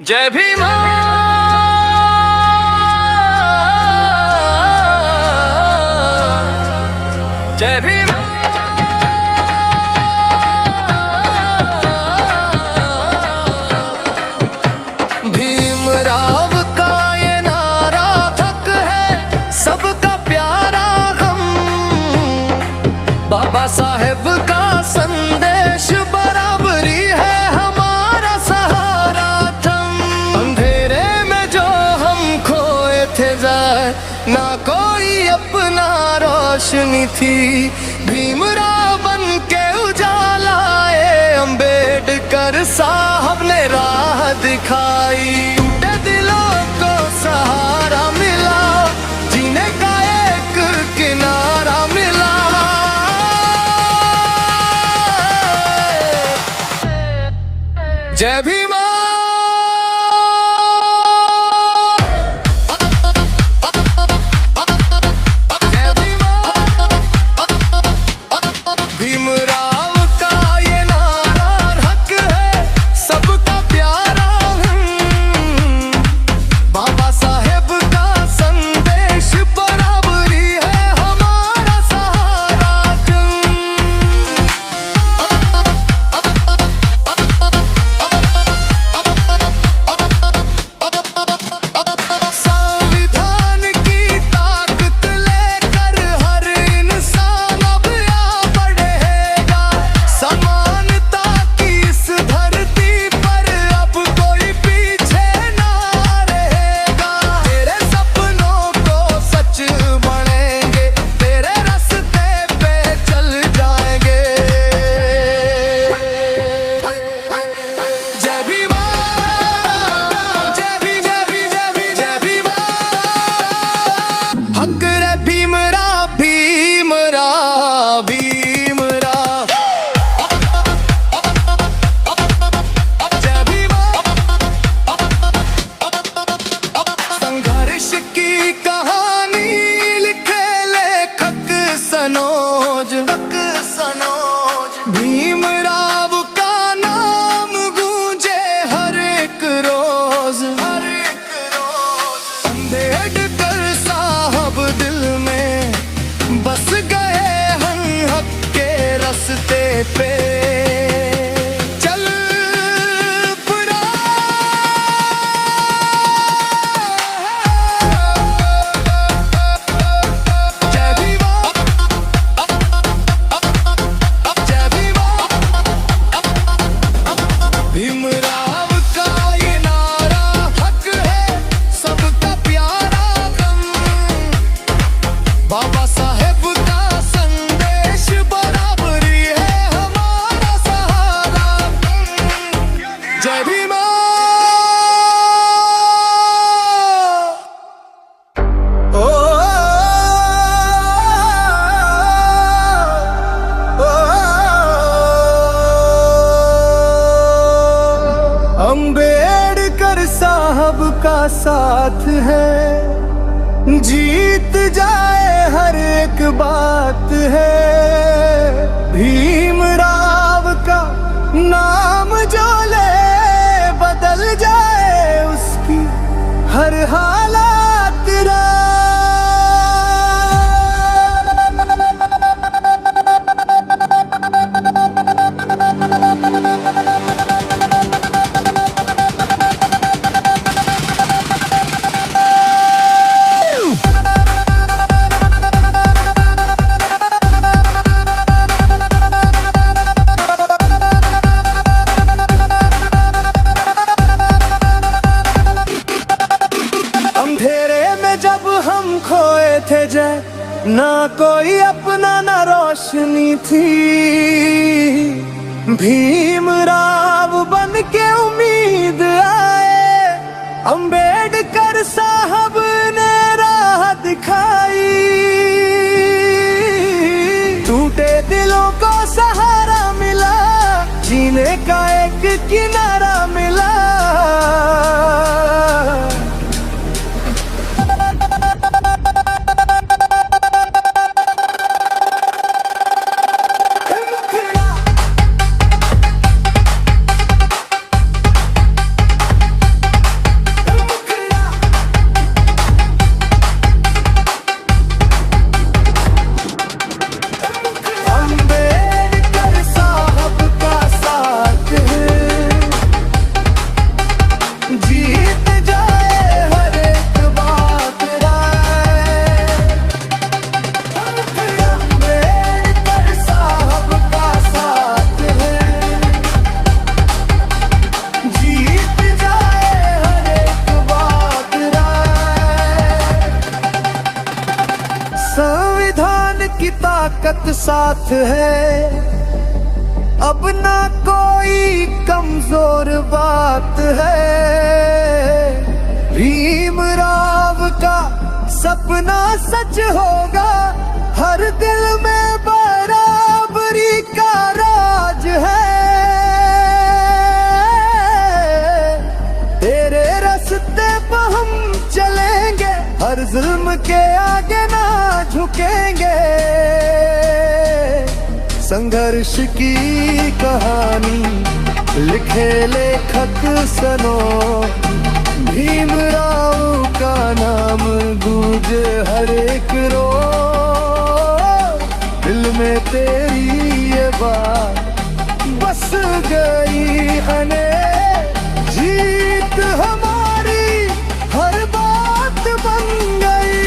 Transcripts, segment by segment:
जय भीम। जय भीम। भीमराव का ये नारा थक है सबका प्यारा हम, बाबा साहेब का संदेश बराबरी है हमारा सहारा थम। अंधेरे में जो हम खोए थे जाए ना कोई अपना रोशनी थी, भीमराव बन के उजाला आए, अम्बेडकर साहब ने राह दिखाई। टूटे दिलों को सहारा मिला, जीने का एक किनारा मिला। जय भीम। भीमराव का ये नारा हक है सबका प्यारा हम, बाबा साहेब का संदेश बराबरी है हमारा सहारा संविधान की ताकत लेकर हर इंसान अब बढ़ेगा, समानता की इस धरती पर अब कोई पीछे ना रहेगा। तेरे सपनों को सच बनेंगे, तेरे रास्ते पे चल जाएंगे। जय भीम। जय भीम। जय भीम। जय भीम। जय भीम। हक रे भीमराव भीमराव भीमराव। जय भीम। संघर्ष की कहानी लिखे लेखक सनोज, भीमराव का नाम गूंजे हर एक रोज, अम्बेडकर साहब दिल में बस गए हम हक के रास्ते पे। चल पुरा जय भीम। जय भीम। भीमराव का ये नारा हक है सबका प्यारा हम, बाबा साहेब का संदेश बराबरी है हमारा सहारा। जय भीम। ओ, अम्बेडकर साहब का साथ है, जीत जाए हर एक बात है। भीमराव का नाम जो ले बदल जाए उसकी हर हालात रात। अंधेरे में जब हम खोए थे जय ना कोई अपना ना रोशनी थी, भीमराव बन के उम्मीद आए, अम्बेडकर साहब ने राह दिखाई। टूटे दिलों को सहारा मिला, जीने का एक किनारा मिला। साथ साथ है, अब ना कोई कमजोर बात है। भीमराव का सपना सच होगा, हर दिल में बराबरी का राज है। तेरे रास्ते पे हम चलेंगे, हर जुल्म के आगे ना झुकेंगे। संघर्ष की कहानी लिखे लेखक सनो, भीमराव का नाम गूंजे हर एक रोज। दिल में तेरी ये बात बस गई अने, जीत हमारी हर बात बन गई।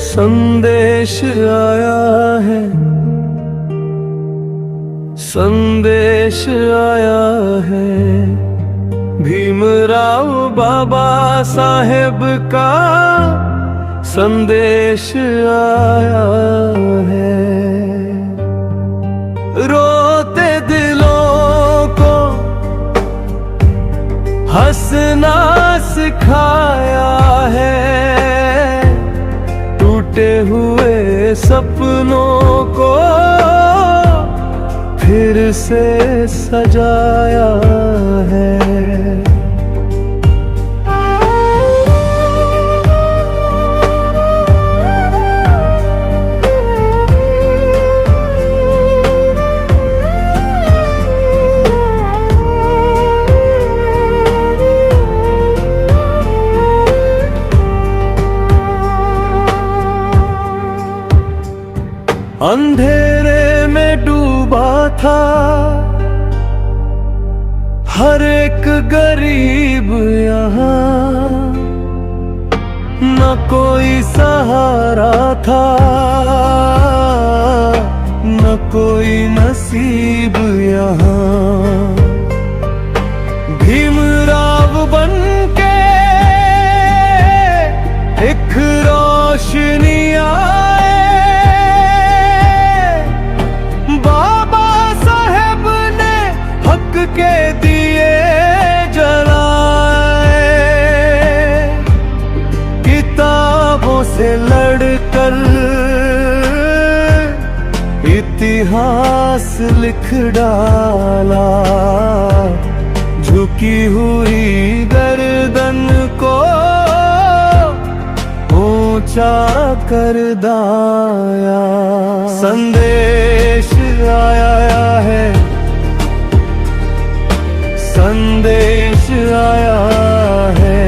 संदेश आया है, संदेश आया है, भीमराव बाबा साहेब का संदेश आया है। रोते दिलों को हंसना सिखाया है, टूटे हुए सपनों को फिर से सजाया है। अंधेरे में डूबा था हर एक गरीब यहाँ, न कोई सहारा था, न कोई नसीब यहाँ। भीमराव बनके एक रोशनी आए, बाबा साहेब ने हक के दिए जलाए। किताबों से लड़कर इतिहास लिख डाला, झुकी हुई गर्दन को ऊंचा कर दाया। संदेश आया है, संदेश आया है,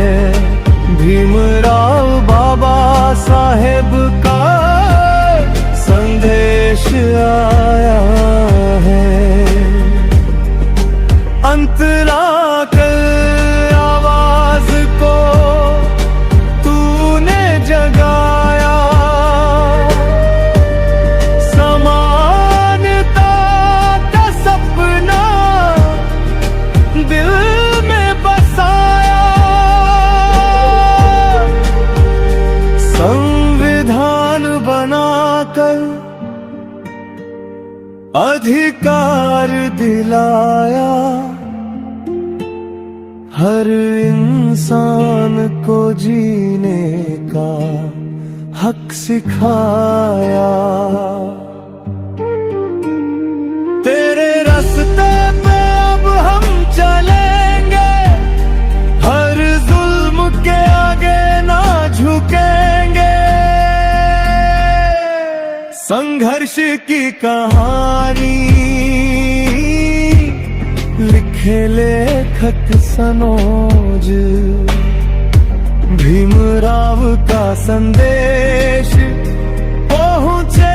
भीमराव बाबा साहेब का संदेश आया है। अंतरा कर आवाज को तूने जगाया, समानता का सपना दिल में बसाया। संविधान बनाकर अधिकार दिलाया, हर इंसान को जीने का हक सिखाया। तेरे रास्ते पे अब हम चलेंगे, हर जुल्म के आगे ना झुकेंगे। संघर्ष की कहानी लिखे लेखक सनोज, भीमराव का संदेश पहुँचे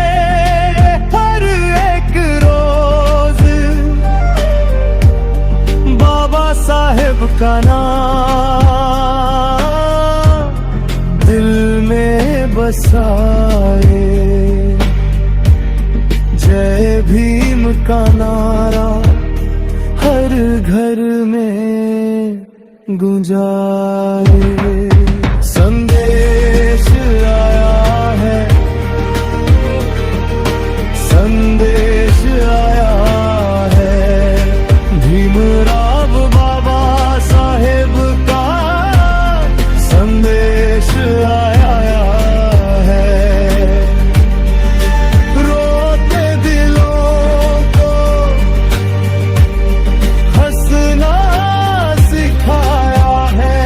हर एक रोज। बाबा साहेब का नाम दिल में बसाए, जय भीम का नारा हर घर में गूंजाए। संदेश आया है, संदेश आया है, भीमराव बाबा साहेब का संदेश आया है। रोते दिलों को हंसना सिखाया है,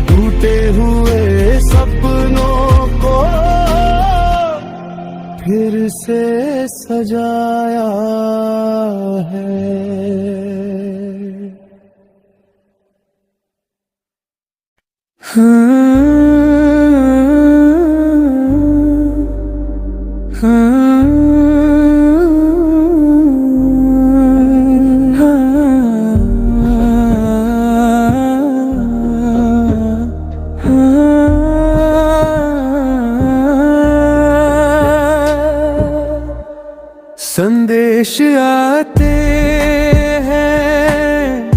टूटे हुए सपनों को फिर से सजाया है। संदेश आते हैं,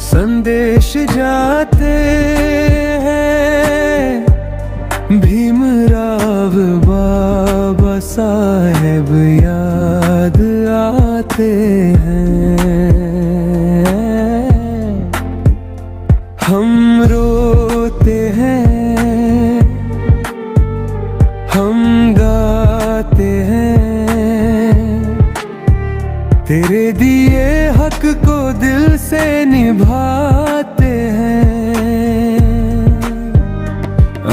संदेश जाते हैं, भीमराव बाबा साहेब याद आते हैं। हम रोते हैं, हम गाते हैं, तेरे दिए हक को दिल से निभाते हैं।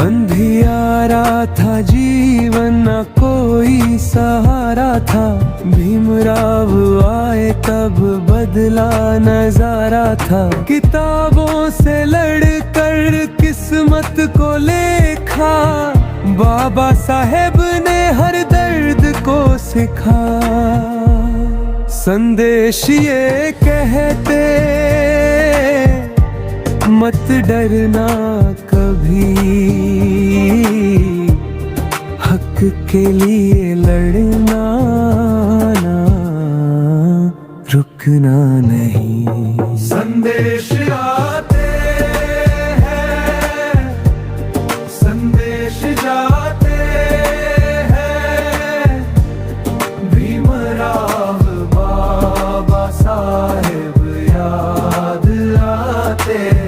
अंधियारा था जीवन, न कोई सहारा था, भीमराव आए तब बदला नजारा था। किताबों से लड़कर किस्मत को लेखा, बाबा साहेब ने हर दर्द को सिखा। संदेश ये कहते मत डरना कभी, हक के लिए लड़ना ना, रुकना नहीं। संदेश आते हैं, संदेश जाते हैं, भीमराव बाबा साहेब याद आते हैं।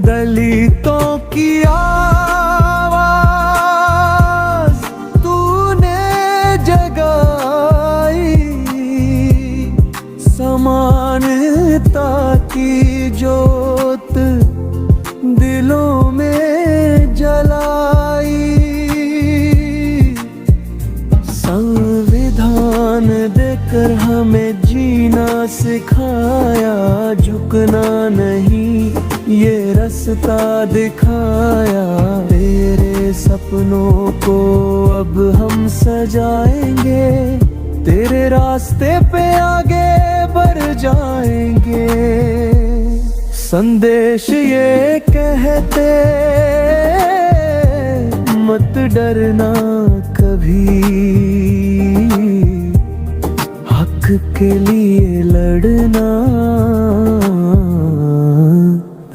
दलितों की आवाज तूने जगाई, समानता की जोत दिलों में जलाई। संविधान देकर हमें जीना सिखाया, झुकना नहीं ये रास्ता दिखाया। तेरे सपनों को अब हम सजाएंगे, तेरे रास्ते पे आगे बढ़ जाएंगे। संदेश ये कहते मत डरना कभी, हक के लिए लड़ना,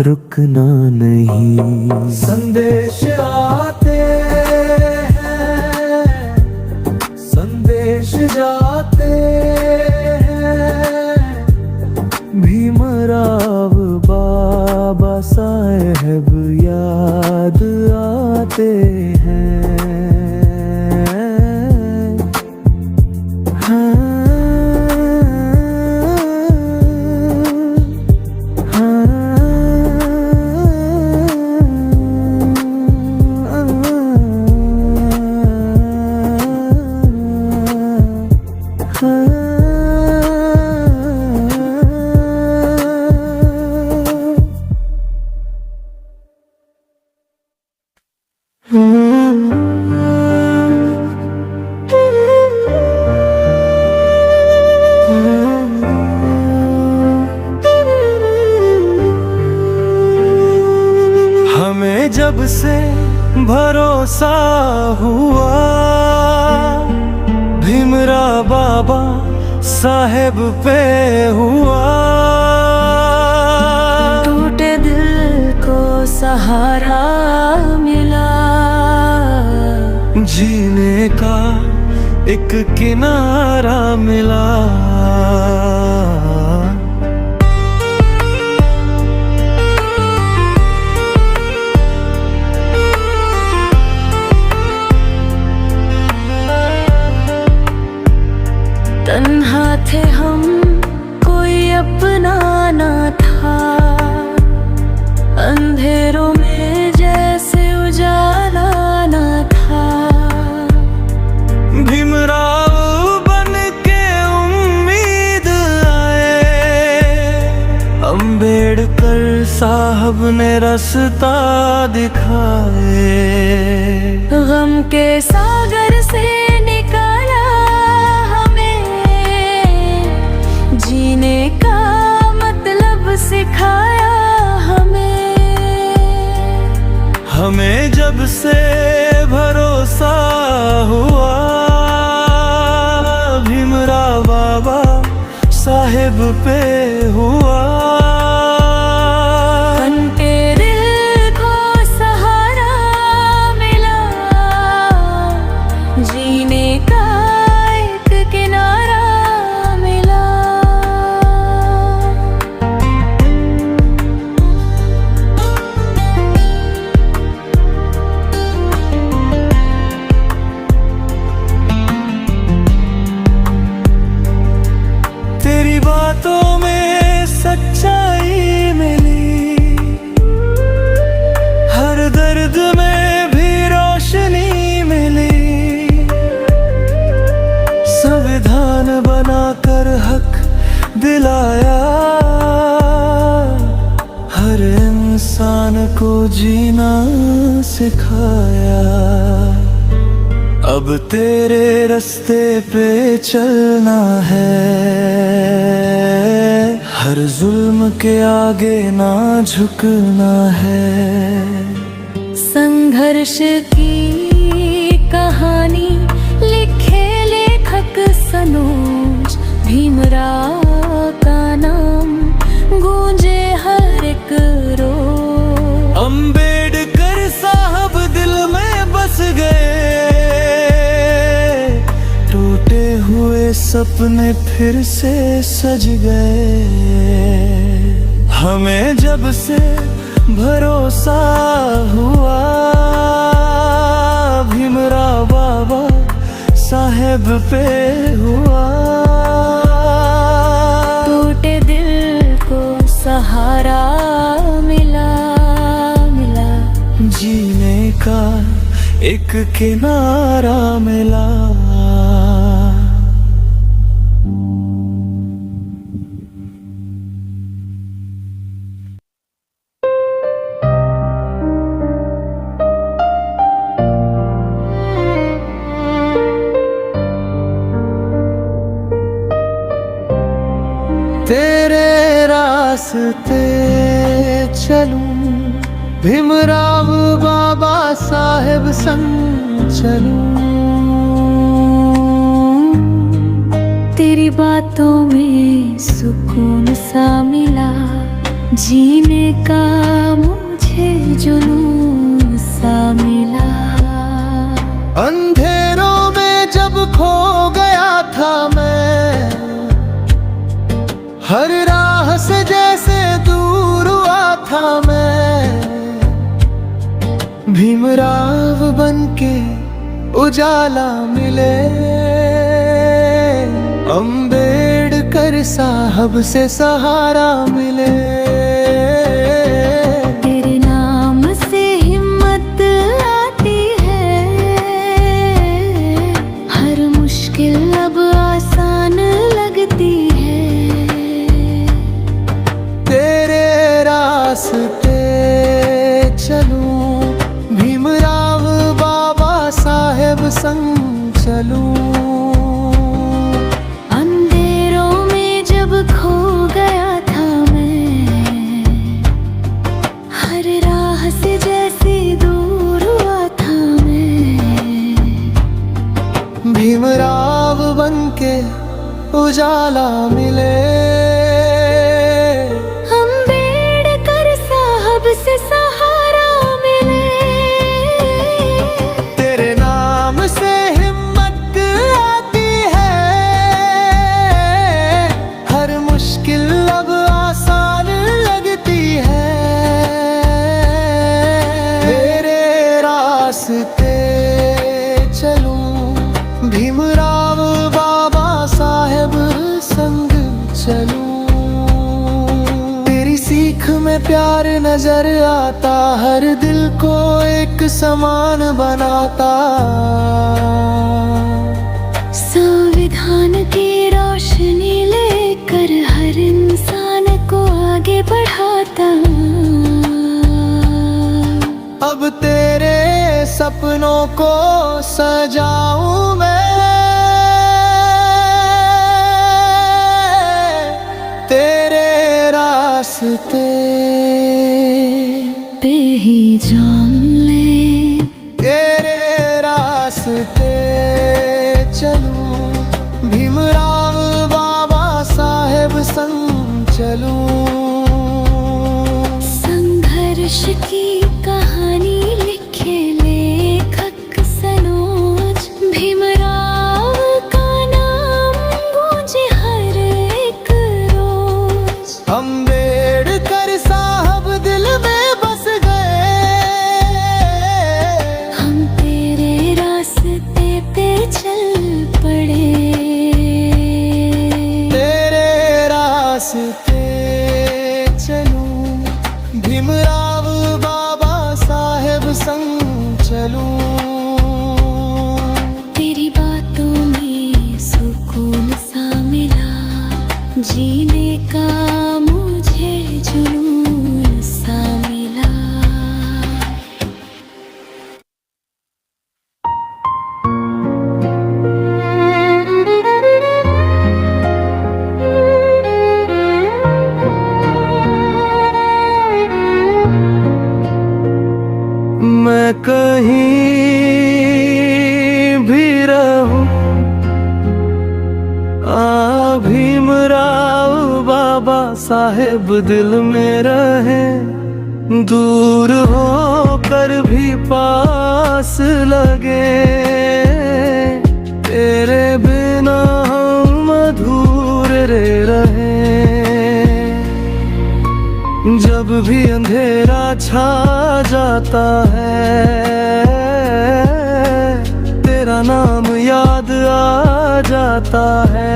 रुकना नहीं। संदेश आते हैं, संदेश जाते हैं, भीमराव बाबा साहेब याद आते हैं। हमें जब से भरोसा हुआ भीमराव बाबा साहेब पे हुआ, टूटे दिल को सहारा मिला, जीने का एक किनारा मिला। तन्हा थे हम, कोई अपना ना था, अंधेरों में जैसे उजाला ना था। भीमराव बन के उम्मीद आए, अम्बेडकर साहब ने रास्ता दिखाए, गम के सागर से निकाला जीने का मतलब सिखाया हमें जब से भरोसा हुआ भीमराव बाबा साहेब पे हुआ। बातों में सच्चाई मिली, हर दर्द में भी रोशनी मिली, संविधान बनाकर हक दिलाया, हर इंसान को जीना सिखाया। अब तेरे रास्ते पे चलना है, हर जुल्म के आगे ना झुकना है। संघर्ष की कहानी लिखे लेखक सनोज, भीमराव का नाम गूंजे हर एक रोज। अम्बेडकर साहब दिल में बस गए, टूटे हुए सपने फिर से सज गए। हमें जब से भरोसा हुआ भीमराव बाबा साहेब पे हुआ। टूटे दिल को सहारा मिला, जीने का एक किनारा मिला। तेरे रास्ते चलूं भीमराव बाबा साहेब संग चलूं। तेरी बातों में सुकून सा मिला, जीने का मुझे जुनून सा मिला। अंधेरों में जब खो गया था मैं, हर राह से जैसे दूर हुआ था मैं, भीमराव बनके उजाला मिले। अम्बेडकर साहब से सहारा मिले। तेरे नाम से हिम्मत आती है, हर मुश्किल अब आसान लगती है। तेरे रास्ते चलूं, भीमराव बाबा साहेब संग चलूं। खो गया था मैं, हर राह से जैसे दूर हुआ था मैं, भीमराव बनके उजाला मिले। अम्बेडकर साहब से सहारा मिले। तेरे नाम से हिम्मत आती है, हर मुश्किल अब आसान लगती है। तेरे रास्ते चलूं, भीमराव बाबा साहेब संग चलूं। तेरी सीख में प्यार नजर आता, हर दिल को एक समान बनाता। संविधान की रोशनी लेकर हर इंसान को आगे बढ़ाता। अब तेरे सपनों को सजाऊं मैं, तेरे रास्ते पे ही जान ले। तेरे रास्ते चलूं, भीमराव बाबा साहेब संग चलूं। संघर्ष की कहानी लिखे लेखक सनोज, भीमराव का नाम गूंजे हर एक रोज। अम्बेडकर साहब दिल में बस गए, हम तेरे रास्ते पे चल पड़े। तेरे रास्ते चलूं, भीमराव बाबा साहेब संग चलूं। तेरी बातों में सुकून सा मिला, जीने का मुझे जुनून सा मिला। मैं कहीं भी रहूं, भीमराव बाबा साहेब दिल में रहे। दूर होकर भी पास लगे, तेरे बिना हम अधूरे रहे। जब भी अंधेरा छा जाता है, तेरा नाम याद आ जाता है।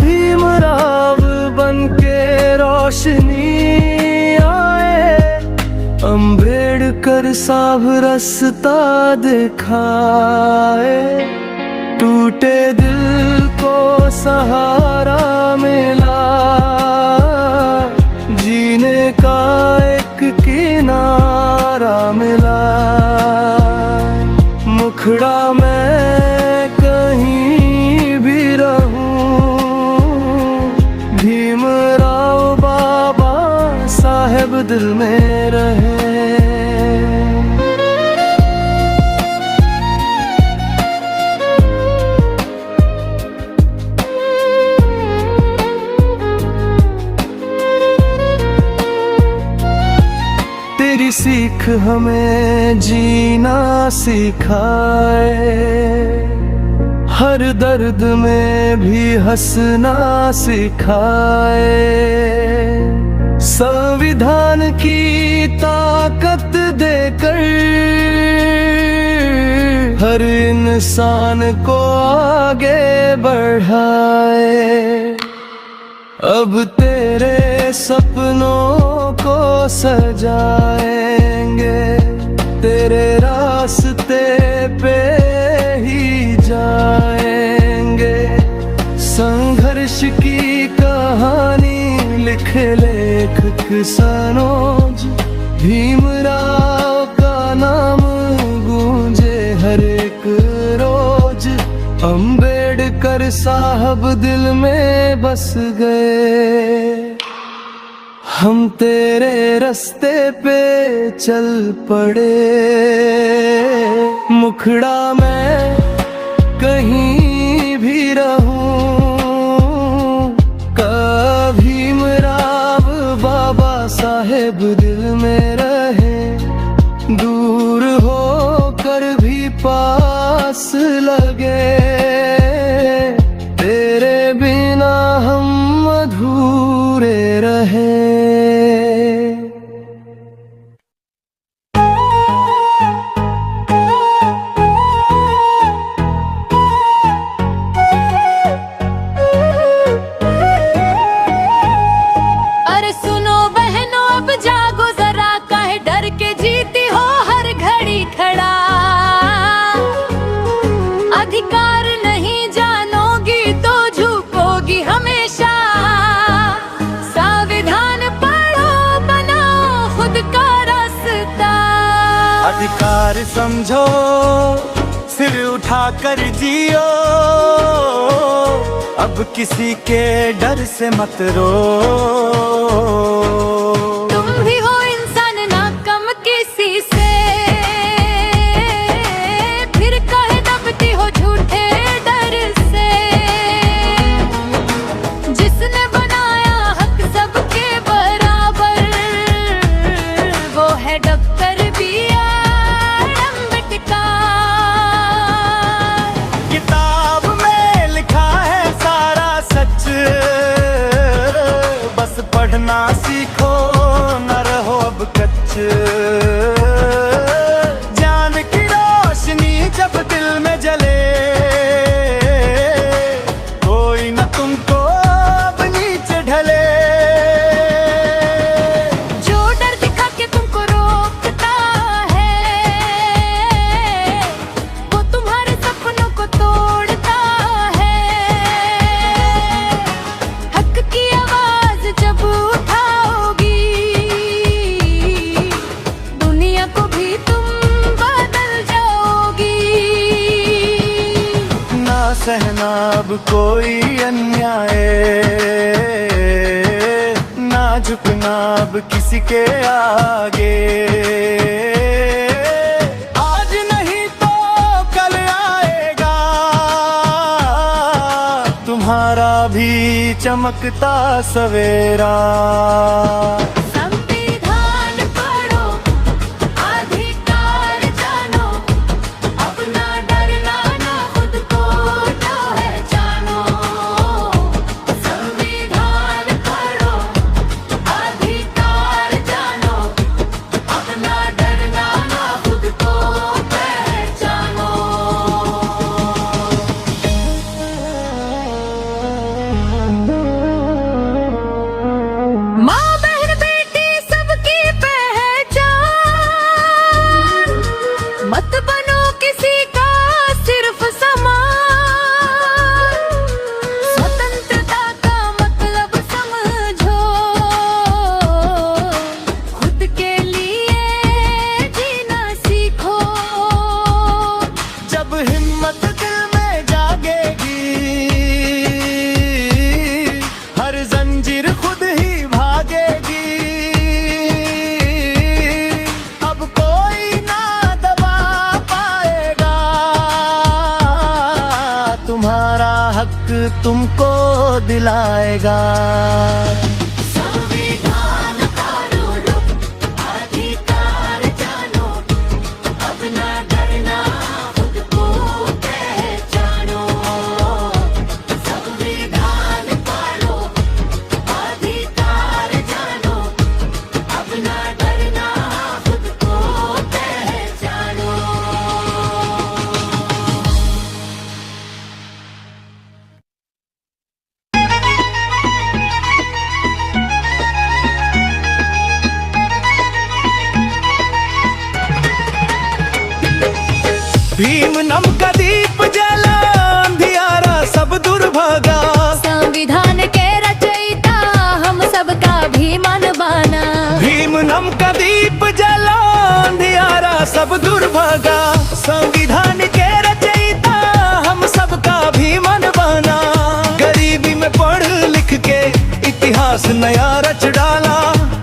भीमराव बनके रोशनी आए, अम्बेडकर साहब रास्ता दिखाए। टूटे दिल को सहारा मिला, जीने का एक किनारा मिला। मुखड़ा मैं कहीं भी रहूं, भीमराव बाबा साहेब दिल में रहे। तेरी सीख हमें जीना सिखाए, हर दर्द में भी हंसना सिखाए। संविधान की ताकत देकर हर इंसान को आगे बढ़ाए। अब तेरे सपनों को सजाएंगे, तेरे रास्ते पे ही जाएंगे। संघर्ष की कहानी लिखे लेखक सनोज, भीमराव का नाम गूंजे हर एक रोज। अंबेडकर साहब दिल में बस गए, हम तेरे रास्ते पे चल पड़े। मुखड़ा मैं कहीं भी रहूं, कभी भीमराव बाबा साहेब दिल में रहे। दूर होकर भी पास लगे, तेरे बिना हम अधूरे रहे। अरे सुनो बहनों अब जागो जरा, काहे डर के जीती हो हर घड़ी खड़ा। अधिकार नहीं जानोगी तो झुकोगी हमेशा। संविधान पढ़ो, बनाओ खुद का रास्ता। अधिकार समझो, सिर उठा कर जियो, अब किसी के डर से मत रो। तुम भी हो इंसान ना कम किसी से, फिर काहे दबती हो झूठे डर से। जिसने बनाया हक सबके बराबर, वो है डॉक्टर बी.आर. अम्बेडकर। किताब में लिखा है सारा सच, बस पढ़ना सीखो न रहो अब कच्च। ज्ञान की रोशनी जब दिल में जले, कोई न तुमको अब नीचे ढले। जो डर दिखा के तुमको रोकता है, वो तुम्हारे सपनों को तोड़ता है। हक की आवाज जब उठाओगी, दुनिया को भी तुम बदल जाओगी। ना सहना अब कोई अन्याय, ना झुकना अब किसी के आगे। आज नहीं तो कल आएगा, तुम्हारा भी चमकता सवेरा। संविधान पढ़ो, अधिकार जानो, अपना डरना ना खुद को पहचानो। संविधान पढ़ो, अधिकार जानो, अपना डरना ना खुद को पहचानो। माँ बहन बेटी हक तुमको दिलाएगा। संविधान का लो अधिकार जानो, अपना डरना खुद को पहचानो। संविधान का लो अधिकार जानो, अपना डरना खुद को पहचानो। भीम नम का दीप जला, अंधियारा सब दूर भागा। संविधान के रचयिता हम सबका भीमन बना। भीम नम का दीप जला, अंधियारा सब दूर भागा। संविधान के रचयिता हम सबका भीमन बना। गरीबी में पढ़ लिख के इतिहास नया रच डाला।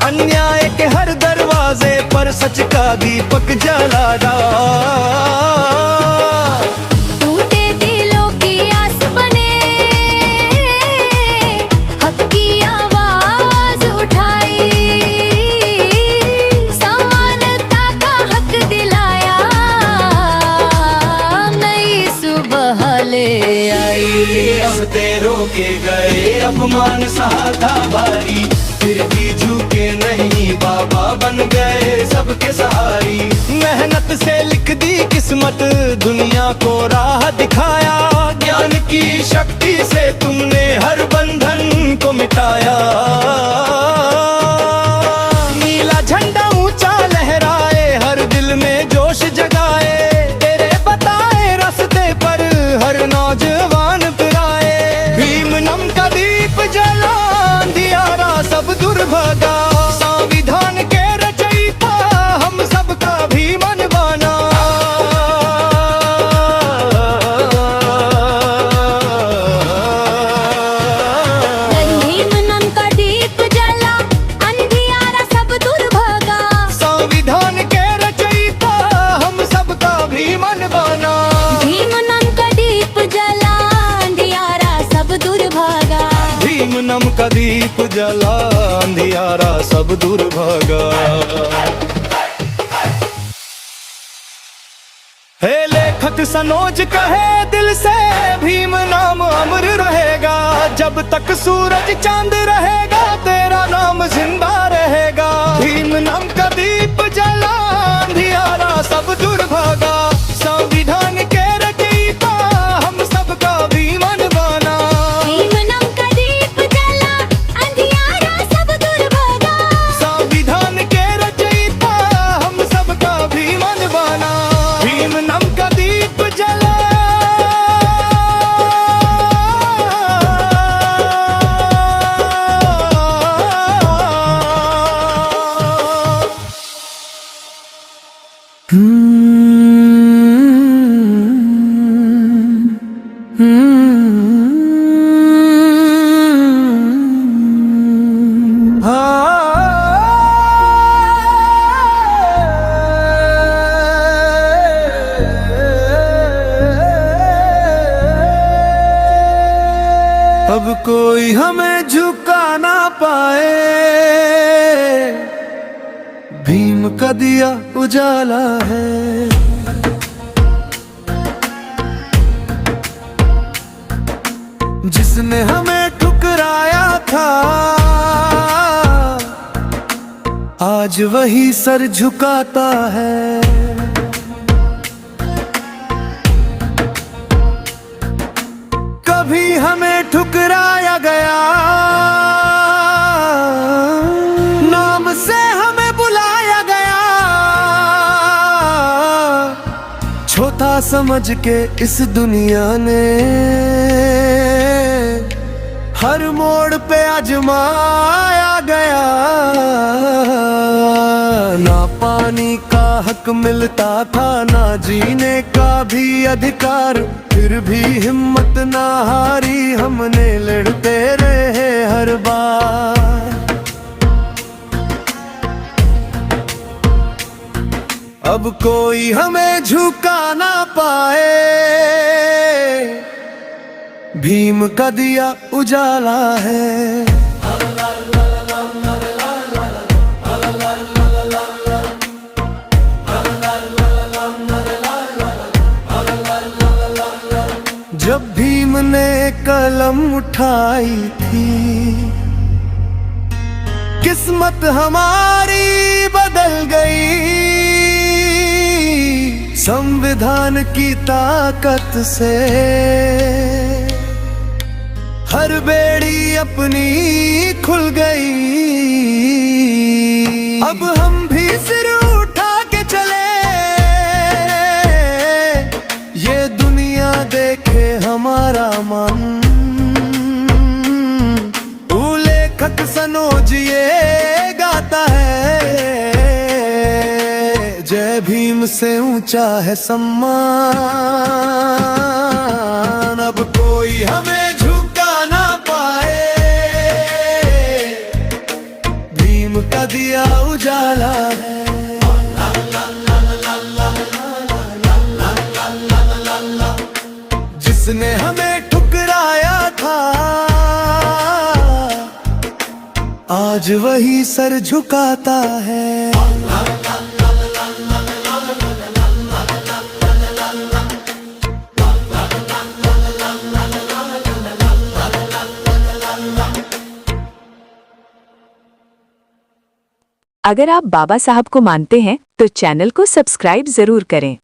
अन्याय के हर दरवाजे पर सच का दीपक जला डाला। टूटे दिलों की आस बने, हक की आवाज उठाई। समानता का हक दिलाया, नई सुबह ले आई। अब तेरों के गए अपमान सहा था भारी, फिर भी झुके नहीं, बाबा बन गए सबके सहारी। मेहनत से लिख दी किस्मत, दुनिया को राह दिखाया। ज्ञान की शक्ति से तुमने हर बंधन को मिटाया। नीला झंडा ऊंचा लहराए, हर दिल में जोश जगाए। तेरे बताए रास्ते पर हर नौजवान फिराए। भीम नम का दीप जला, अंधियारा सब दूर भागा। संविधान के रचयिता हम सबका भीमन बना। भीम नम का दीप जला, अंधियारा सब दूर भागा। संविधान के रचयिता हम सबका भीमन बना। भीम नम का दीप जला, अंधियारा सब दूर भागा। भीम नम का दीप जला, अंधियारा सब दूर भागा। हे लेखक सनोज कहे दिल से, भीम नाम अमर रहेगा। जब तक सूरज चांद रहेगा, तेरा नाम जिंदा रहेगा। भीम नाम का दीप जला, अंधियारा सब दूर भागा। संविधान के रचयिता हम सबका भीमन बना। भीम नम का दीप जला, अंधियारा सब दूर भागा। संविधान के रचयिता हम सबका भीमन बना। भीम नम का दीप जला, अब कोई हमें झुका ना पाए। भीम का दिया उजाला है। जिसने हमें ठुकराया था, आज वही सर झुकाता है। कभी हमें ठुकराया गया, नाम से हमें बुलाया गया। छोटा समझ के इस दुनिया ने हर मोड़ पे आजमाया गया। ना पानी का हक मिलता था, ना जीने का भी अधिकार। फिर भी हिम्मत ना हारी, हमने लड़ते रहे हर बार। अब कोई हमें झुका ना पाए। भीम का दिया उजाला है। जब भीम ने कलम उठाई थी, किस्मत हमारी बदल गई। संविधान की ताकत से हर बेड़ी अपनी खुल गई। अब हम भी सिर उठा के चले, ये दुनिया देखे हमारा मन। लेखक सनोज ये गाता है, जय भीम से ऊंचा है सम्मान। अब कोई हमें झुका ना पाए, भीम का दिया उजाला है। जिसने हमें ठुकराया था, आज वही सर झुकाता है। अगर आप बाबा साहब को मानते हैं तो चैनल को सब्सक्राइब जरूर करें।